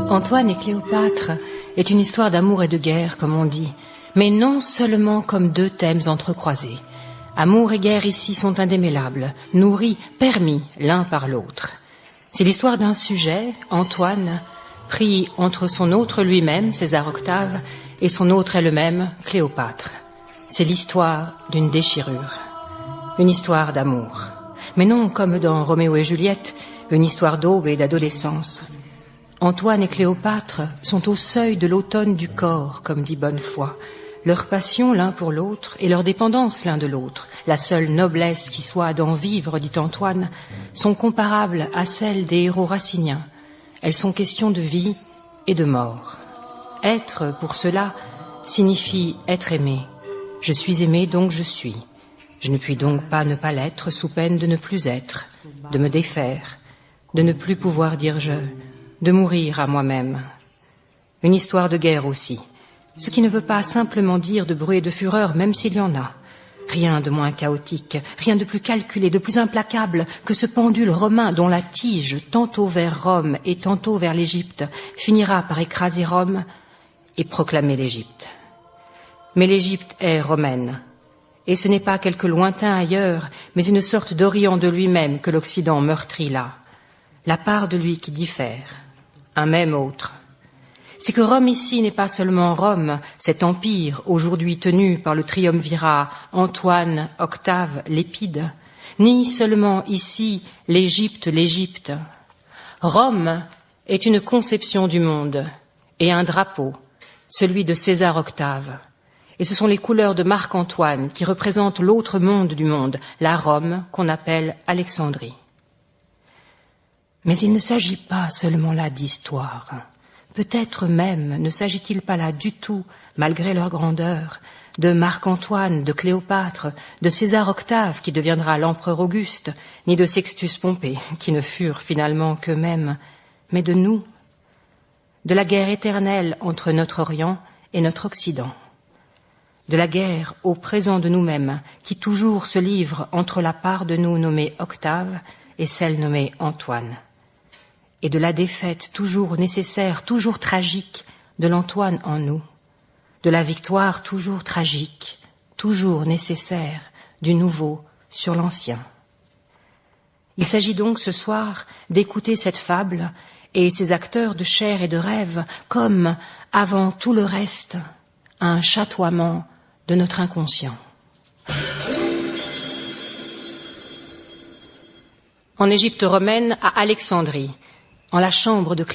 Antoine et Cléopâtre est une histoire d'amour et de guerre, comme on dit, mais non seulement comme deux thèmes entrecroisés. Amour et guerre ici sont indémêlables, nourris, permis l'un par l'autre. C'est l'histoire d'un sujet, Antoine, pris entre son autre lui-même, César Octave, et son autre elle-même, Cléopâtre. C'est l'histoire d'une déchirure, une histoire d'amour. Mais non comme dans Roméo et Juliette, une histoire d'aube et d'adolescence. Antoine et Cléopâtre sont au seuil de l'automne du corps, comme dit Bonnefoy. Leur passion l'un pour l'autre et leur dépendance l'un de l'autre, la seule noblesse qui soit d'en vivre, dit Antoine, sont comparables à celles des héros raciniens. Elles sont questions de vie et de mort. Être, pour cela, signifie être aimé. Je suis aimé, donc je suis. Je ne puis donc pas ne pas l'être sous peine de ne plus être, de me défaire, de ne plus pouvoir dire je, de mourir à moi-même. Une histoire de guerre aussi, ce qui ne veut pas simplement dire de bruit et de fureur, même s'il y en a. Rien de moins chaotique, rien de plus calculé, de plus implacable que ce pendule romain dont la tige, tantôt vers Rome et tantôt vers l'Égypte, finira par écraser Rome et proclamer l'Égypte. Mais l'Égypte est romaine, et ce n'est pas quelque lointain ailleurs, mais une sorte d'Orient de lui-même que l'Occident meurtrit là, la part de lui qui diffère, un même autre. C'est que Rome ici n'est pas seulement Rome, cet empire aujourd'hui tenu par le triumvirat Antoine, Octave, Lépide, ni seulement ici l'Égypte. Rome est une conception du monde et un drapeau, celui de César Octave. Et ce sont les couleurs de Marc-Antoine qui représentent l'autre monde du monde, la Rome qu'on appelle Alexandrie. Mais il ne s'agit pas seulement là d'histoire. Peut-être même ne s'agit-il pas là du tout, malgré leur grandeur, de Marc-Antoine, de Cléopâtre, de César Octave qui deviendra l'empereur Auguste, ni de Sextus Pompée, qui ne furent finalement qu'eux-mêmes, mais de nous, de la guerre éternelle entre notre Orient et notre Occident, de la guerre au présent de nous-mêmes, qui toujours se livre entre la part de nous nommée Octave et celle nommée Antoine, et de la défaite toujours nécessaire, toujours tragique de l'Antoine en nous, de la victoire toujours tragique, toujours nécessaire du nouveau sur l'ancien. Il s'agit donc ce soir d'écouter cette fable et ses acteurs de chair et de rêve comme, avant tout le reste, un chatoiement de notre inconscient. En Égypte romaine, à Alexandrie, en la chambre de